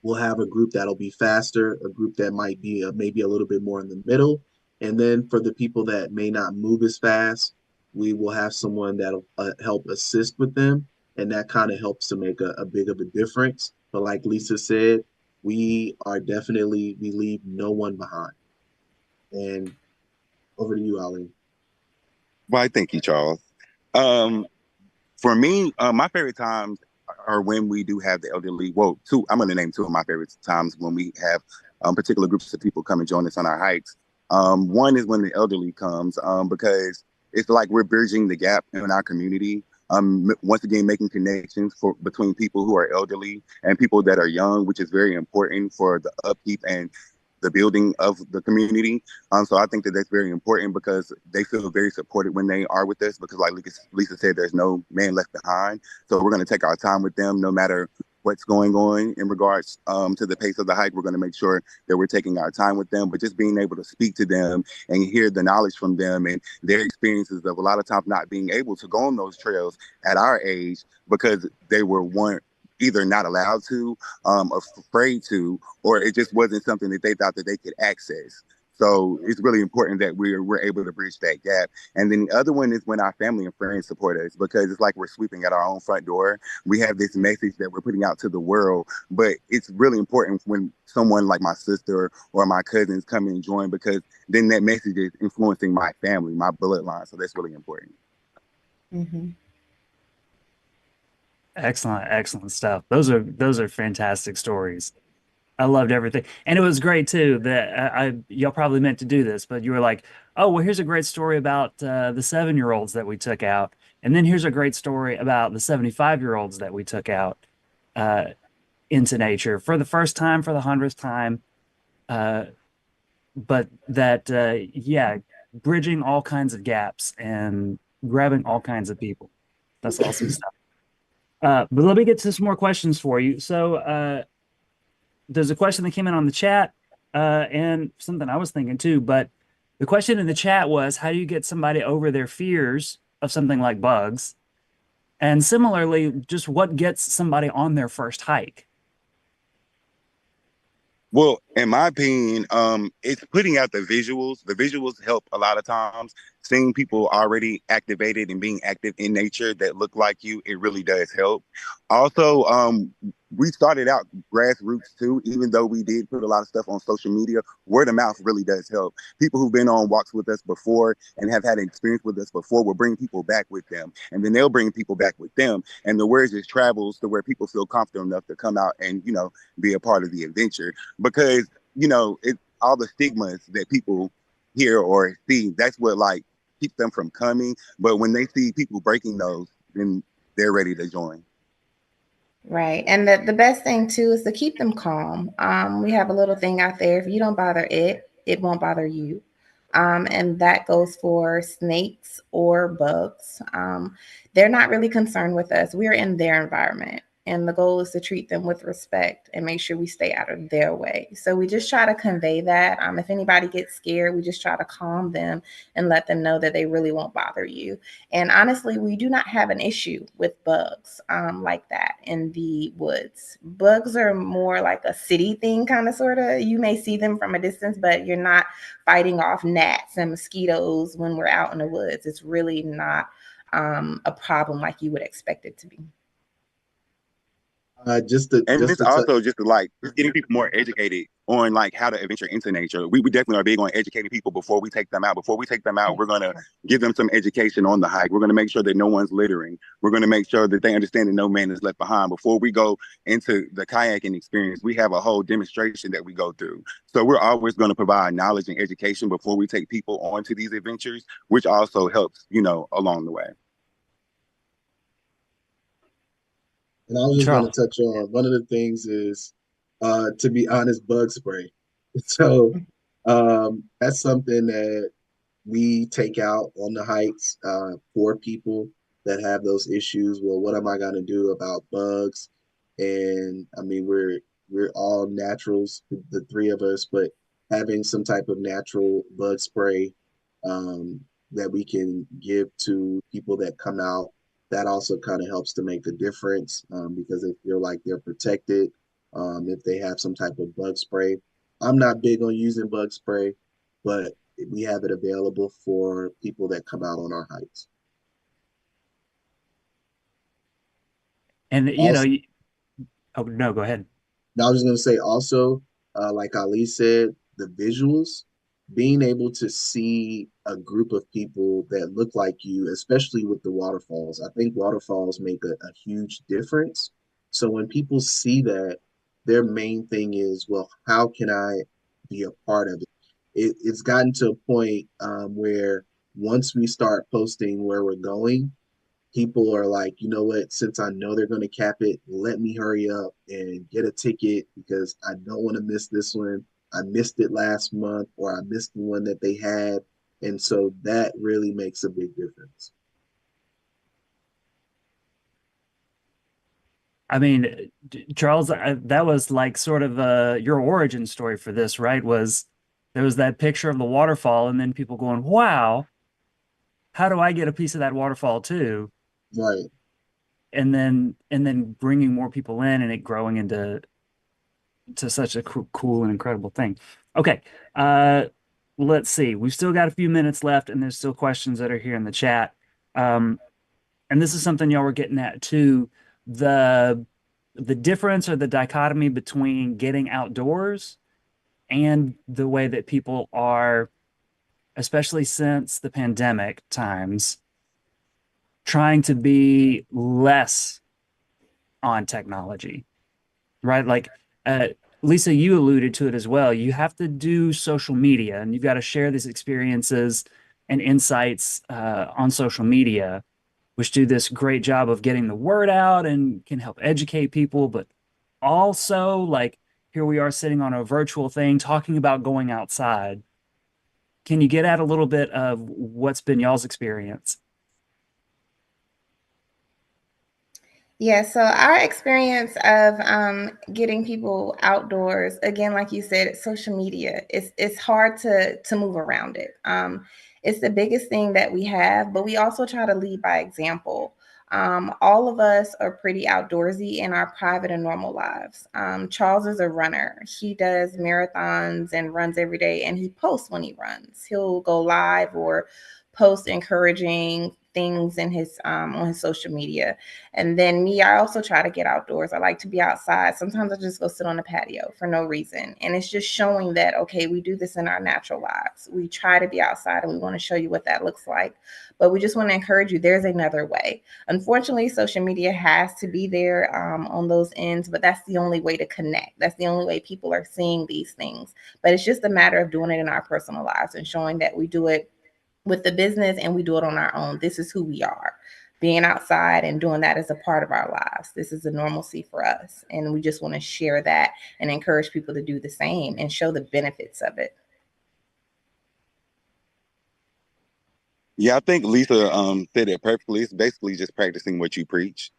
we'll have a group that'll be faster, a group that might be maybe a little bit more in the middle. And then for the people that may not move as fast, we will have someone that'll help assist with them. And that kind of helps to make a big of a difference. But like Lisa said, we leave no one behind. And over to you, Ali. Well, thank you, Charles. For me, my favorite times are when we do have the elderly. Well, I'm going to name two of my favorite times when we have particular groups of people come and join us on our hikes. One is when the elderly comes, because it's like we're bridging the gap in our community. Once again, making connections between people who are elderly and people that are young, which is very important for the upkeep and the building of the community. So I think that that's very important, because they feel very supported when they are with us, because like Lisa said, there's no man left behind. So we're going to take our time with them, no matter what's going on in regards to the pace of the hike. We're going to make sure that we're taking our time with them, but just being able to speak to them and hear the knowledge from them and their experiences of a lot of times not being able to go on those trails at our age, because they were either not allowed to, afraid to, or it just wasn't something that they thought that they could access. So it's really important that we're able to bridge that gap. And then the other one is when our family and friends support us, because it's like we're sweeping at our own front door. We have this message that we're putting out to the world, but it's really important when someone like my sister or my cousins come and join, because then that message is influencing my family, my bloodline. So that's really important. Mm-hmm. Excellent stuff. Those are fantastic stories. I loved everything, and it was great too that y'all probably meant to do this, but you were like, "Oh, well, here's a great story about the 7-year-olds that we took out, and then here's a great story about the 75-year-olds that we took out uh, into nature for the first time, for the 100th time." Uh, but that, yeah, bridging all kinds of gaps and grabbing all kinds of people. That's awesome stuff. But let me get to some more questions for you. So, there's a question that came in on the chat, and something I was thinking too. But the question in the chat was, how do you get somebody over their fears of something like bugs? And similarly, just what gets somebody on their first hike? Well, in my opinion, it's putting out the visuals. The visuals help a lot of times. Seeing people already activated and being active in nature that look like you, it really does help. Also, we started out grassroots too, even though we did put a lot of stuff on social media. Word of mouth really does help. People who've been on walks with us before and have had an experience with us before will bring people back with them, and then they'll bring people back with them. And the word just travels to where people feel comfortable enough to come out and, be a part of the adventure. Because, it's all the stigmas that people hear or see. That's what like keeps them from coming. But when they see people breaking those, then they're ready to join. Right. And the best thing too is to keep them calm. We have a little thing out there. If you don't bother it, it won't bother you. And that goes for snakes or bugs. They're not really concerned with us. We're in their environment. And the goal is to treat them with respect and make sure we stay out of their way. So we just try to convey that. If anybody gets scared, we just try to calm them and let them know that they really won't bother you. And honestly, we do not have an issue with bugs like that in the woods. Bugs are more like a city thing, kind of, sort of. You may see them from a distance, but you're not fighting off gnats and mosquitoes when we're out in the woods. It's really not a problem like you would expect it to be. It's also just getting people more educated on like how to adventure into nature. We definitely are big on educating people before we take them out. Before we take them out, we're going to give them some education on the hike. We're going to make sure that no one's littering. We're going to make sure that they understand that no man is left behind. Before we go into the kayaking experience, we have a whole demonstration that we go through. So we're always going to provide knowledge and education before we take people onto these adventures, which also helps, along the way. And I was just going to touch on one of the things is, to be honest, bug spray. So that's something that we take out on the hikes for people that have those issues. Well, what am I going to do about bugs? And I mean, we're all naturals, the three of us, but having some type of natural bug spray that we can give to people that come out, that also kind of helps to make a difference because they feel like they're protected if they have some type of bug spray. I'm not big on using bug spray, but we have it available for people that come out on our hikes. And oh no, go ahead. I was just going to say also, like Ali said, the visuals, being able to see a group of people that look like you, especially with the waterfalls. I think waterfalls make a huge difference. So when people see that, their main thing is, well, how can I be a part of it? It's gotten to a point where once we start posting where we're going, people are like, you know what, since I know they're going to cap it, let me hurry up and get a ticket because I don't want to miss this one. I missed it last month, or I missed the one that they had. And so that really makes a big difference. I mean, Charles, that was like sort of your origin story for this, right? There was that picture of the waterfall, and then people going, wow, how do I get a piece of that waterfall too? Right. and then bringing more people in and it growing into such a cool and incredible thing. Okay, let's see. We've still got a few minutes left, and there's still questions that are here in the chat. And this is something y'all were getting at too. The difference or the dichotomy between getting outdoors and the way that people are, especially since the pandemic times, trying to be less on technology, right? Like, Lisa, you alluded to it as well. You have to do social media and you've got to share these experiences and insights on social media, which do this great job of getting the word out and can help educate people. But also, like, here we are sitting on a virtual thing talking about going outside. Can you get at a little bit of what's been y'all's experience? Yeah, so our experience of getting people outdoors, again, like you said, social media, it's hard to move around it. It's the biggest thing that we have, but we also try to lead by example. All of us are pretty outdoorsy in our private and normal lives. Charles is a runner. He does marathons and runs every day, and he posts when he runs. He'll go live or post encouraging things in his on his social media. And then me, I also try to get outdoors. I like to be outside. Sometimes I just go sit on the patio for no reason. And it's just showing that, okay, we do this in our natural lives. We try to be outside and we want to show you what that looks like. But we just want to encourage you, there's another way. Unfortunately, social media has to be there on those ends, but that's the only way to connect. That's the only way people are seeing these things. But it's just a matter of doing it in our personal lives and showing that we do it with the business and we do it on our own. This is who we are. Being outside and doing that is a part of our lives. This is a normalcy for us. And we just want to share that and encourage people to do the same and show the benefits of it. Yeah, I think Lisa said it perfectly. It's basically just practicing what you preach.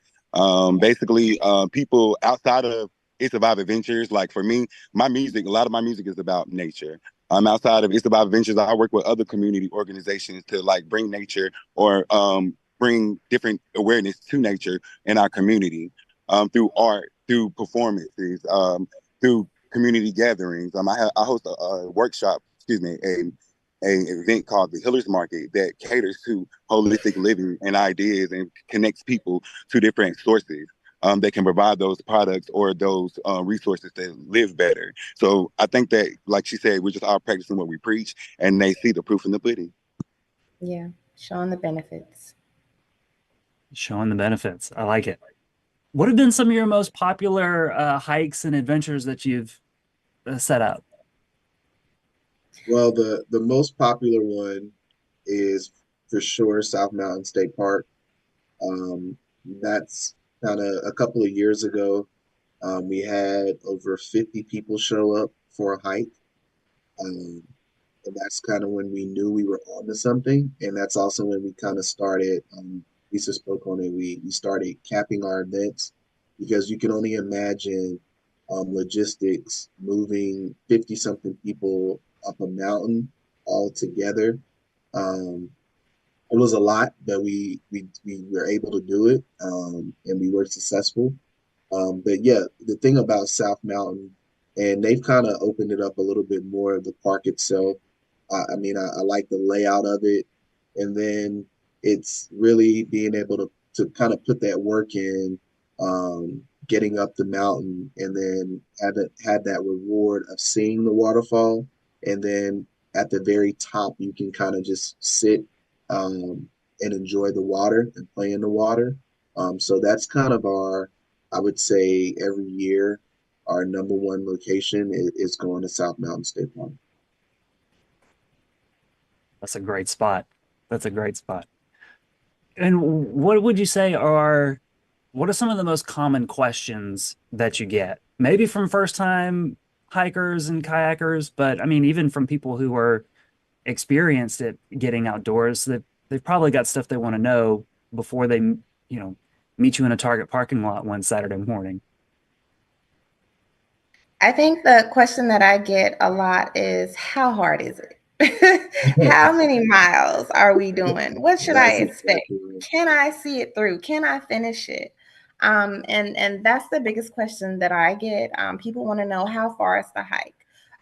Basically, people outside of Issa Vibe Adventures, like for me, my music, a lot of my music is about nature. Outside of Issa Vibe Adventures, I work with other community organizations to like bring nature or bring different awareness to nature in our community through art, through performances, through community gatherings. I host a workshop, excuse me, a event called the Healers Market that caters to holistic living and ideas and connects people to different sources that can provide those products or those resources to live better. So I think that, like she said, we're just all practicing what we preach, and they see the proof in the pudding. Yeah, showing the benefits. Showing the benefits. I like it. What have been some of your most popular hikes and adventures that you've set up? Well, the most popular one is for sure South Mountain State Park. That's kind of a couple of years ago. We had over 50 people show up for a hike. Um, and that's kind of when we knew we were onto something. And that's also when we kind of started, Lisa spoke on it, we started capping our events because you can only imagine logistics moving 50 something people up a mountain all together. Um, it was a lot, but we were able to do it, and we were successful. But yeah, the thing about South Mountain, and they've kind of opened it up a little bit more of the park itself. I like the layout of it, and then it's really being able to kind of put that work in, getting up the mountain, and then had that reward of seeing the waterfall, and then at the very top you can kind of just sit and enjoy the water and play in the water. So that's kind of I would say every year, our number one location is going to South Mountain State Park. That's a great spot. That's a great spot. And what would you say what are some of the most common questions that you get? Maybe from first time hikers and kayakers, but I mean, even from people who are experienced at getting outdoors, that they've probably got stuff they want to know before they, meet you in a Target parking lot one Saturday morning. I think the question that I get a lot is, how hard is it? How many miles are we doing? What should I That's expect? exactly right. Can I see it through? Can I finish it? And that's the biggest question that I get. People want to know, how far is the hike?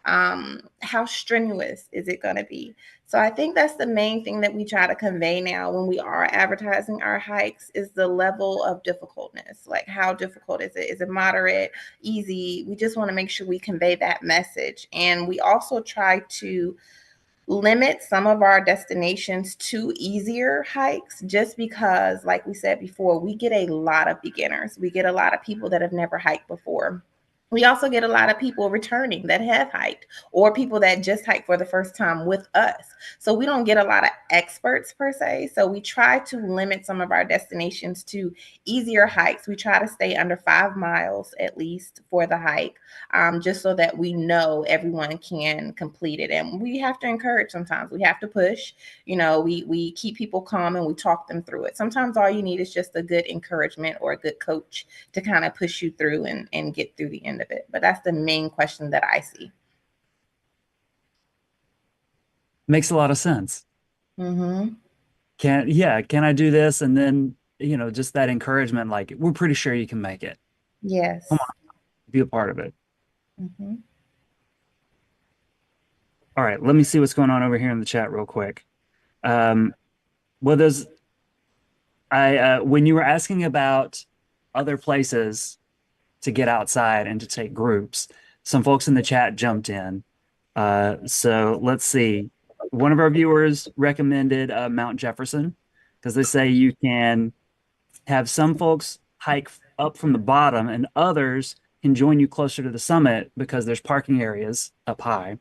How strenuous is it going to be? So I think that's the main thing that we try to convey now when we are advertising our hikes, is the level of difficultness. Like, how difficult is it? Is it moderate, easy? We just want to make sure we convey that message. And we also try to limit some of our destinations to easier hikes, just because, like we said before, we get a lot of beginners. We get a lot of people that have never hiked before. We also get a lot of people returning that have hiked, or people that just hiked for the first time with us. So we don't get a lot of experts per se. So we try to limit some of our destinations to easier hikes. We try to stay under 5 miles at least for the hike, just so that we know everyone can complete it. And we have to encourage sometimes. We have to push. We keep people calm and we talk them through it. Sometimes all you need is just a good encouragement or a good coach to kind of push you through and get through the end of it. But that's the main question that I see. Makes a lot of sense. Mm-hmm. Can I do this? And then, just that encouragement, like, we're pretty sure you can make it. Yes. Come on, be a part of it. Mm-hmm. All right, let me see what's going on over here in the chat real quick. Well, when you were asking about other places to get outside and to take groups, some folks in the chat jumped in. So let's see. One of our viewers recommended Mount Jefferson, because they say you can have some folks hike up from the bottom and others can join you closer to the summit because there's parking areas up high.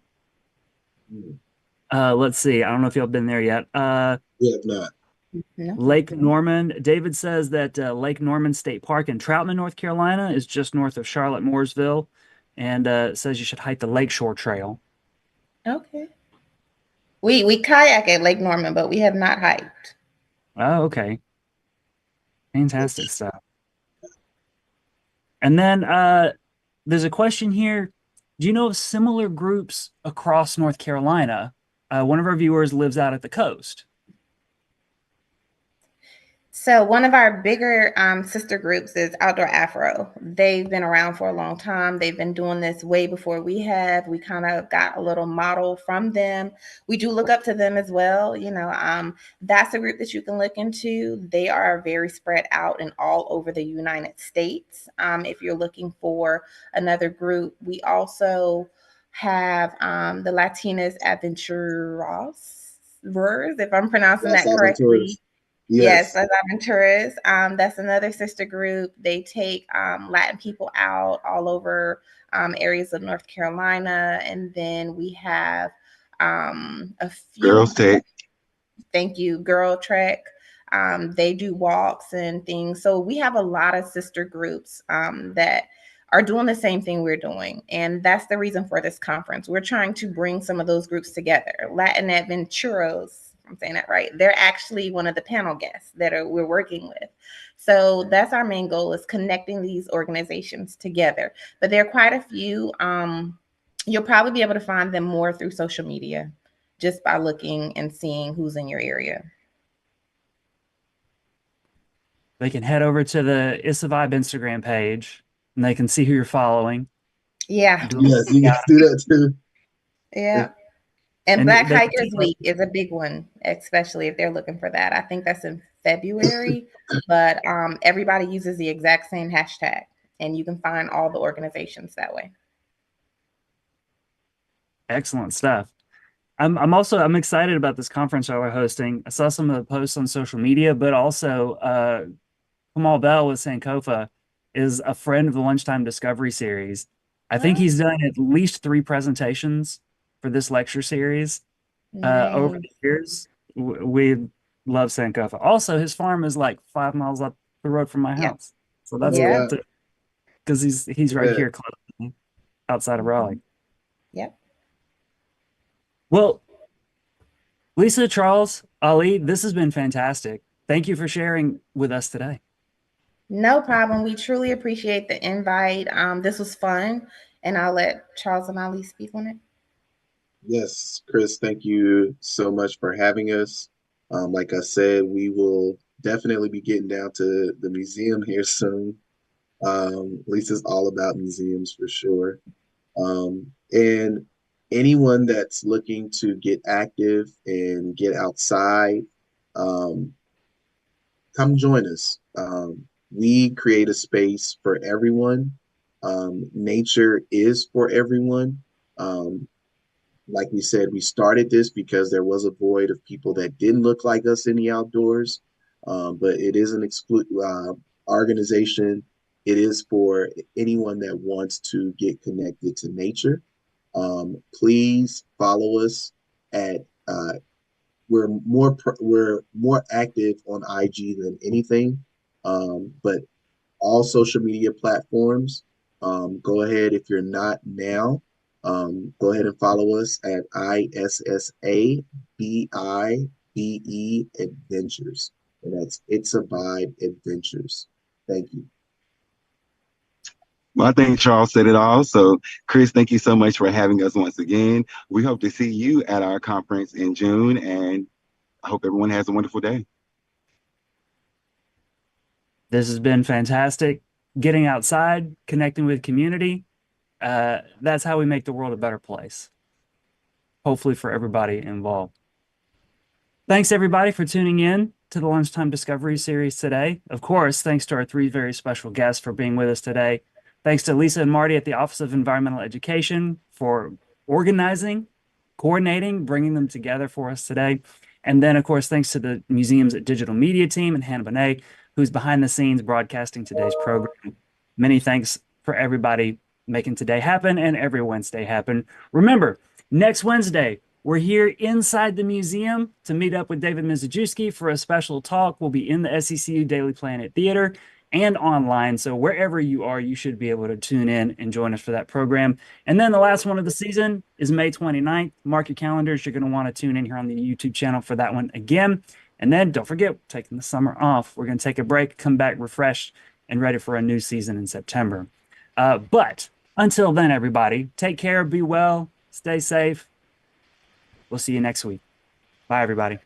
Let's see. I don't know if y'all been there yet. We have not. No. Lake Norman. David says that Lake Norman State Park in Troutman, North Carolina, is just north of Charlotte Mooresville, and says you should hike the Lakeshore Trail. Okay. We kayak at Lake Norman, but we have not hiked. Oh, okay. Fantastic stuff. And then there's a question here. Do you know of similar groups across North Carolina? One of our viewers lives out at the coast. So one of our bigger sister groups is Outdoor Afro. They've been around for a long time. They've been doing this way before we have. We kind of got a little model from them. We do look up to them as well. That's a group that you can look into. They are very spread out and all over the United States. If you're looking for another group, we also have the Latinas Adventures, if I'm pronouncing that correctly. Yes, as Adventures. That's another sister group. They take Latin people out all over areas of North Carolina. And then we have a few. Girls Tech. Thank you, Girl Trek. They do walks and things. So we have a lot of sister groups that are doing the same thing we're doing. And that's the reason for this conference. We're trying to bring some of those groups together. Latin Adventuros, I'm saying that right. They're actually one of the panel guests that we're working with. So that's our main goal, is connecting these organizations together. But there are quite a few. You'll probably be able to find them more through social media, just by looking and seeing who's in your area. They can head over to the Issa Vibe Instagram page and they can see who you're following. Yeah. Yes, you can do that too. Yeah. And Black Hikers Week is a big one, especially if they're looking for that. I think that's in February, but everybody uses the exact same hashtag, and you can find all the organizations that way. Excellent stuff. I'm excited about this conference that we're hosting. I saw some of the posts on social media, but also Kamal Bell with Sankofa is a friend of the Lunchtime Discovery series. I think he's done at least 3 presentations for this lecture series over the years. We love Sankofa. Also, his farm is like 5 miles up the road from my house. So that's good because he's right here close outside of Raleigh. Yep. Well, Lisa, Charles, Ali, this has been fantastic. Thank you for sharing with us today. No problem. We truly appreciate the invite. This was fun, and I'll let Charles and Ali speak on it. Yes, Chris, thank you so much for having us. Like I said, we will definitely be getting down to the museum here soon. Lisa's all about museums for sure. And anyone that's looking to get active and get outside, um, come join us. We create a space for everyone. Nature is for everyone. Um, like we said, we started this because there was a void of people that didn't look like us in the outdoors. But it is an organization. It is for anyone that wants to get connected to nature. Please follow us at we're more active on IG than anything, but all social media platforms. Go ahead if you're not now. Go ahead and follow us at ISSA BIBE Adventures, and that's It's a Vibe Adventures. Thank you. Well, I think Charles said it all. So, Chris, thank you so much for having us once again. We hope to see you at our conference in June, and I hope everyone has a wonderful day. This has been fantastic. Getting outside, connecting with community. That's how we make the world a better place. Hopefully for everybody involved. Thanks everybody for tuning in to the Lunchtime Discovery series today. Of course, thanks to our three very special guests for being with us today. Thanks to Lisa and Marty at the Office of Environmental Education for organizing, coordinating, bringing them together for us today. And then, of course, thanks to the museum's digital media team and Hannah Bonet, who's behind the scenes broadcasting today's program. Many thanks for everybody making today happen and every Wednesday happen. Remember, next Wednesday, we're here inside the museum to meet up with David Mizejewski for a special talk. We'll be in the SECU Daily Planet Theater and online. So wherever you are, you should be able to tune in and join us for that program. And then the last one of the season is May 29th. Mark your calendars. You're going to want to tune in here on the YouTube channel for that one again. And then don't forget, taking the summer off. We're going to take a break, come back refreshed and ready for a new season in September. But until then, everybody, take care, be well, stay safe. We'll see you next week. Bye, everybody.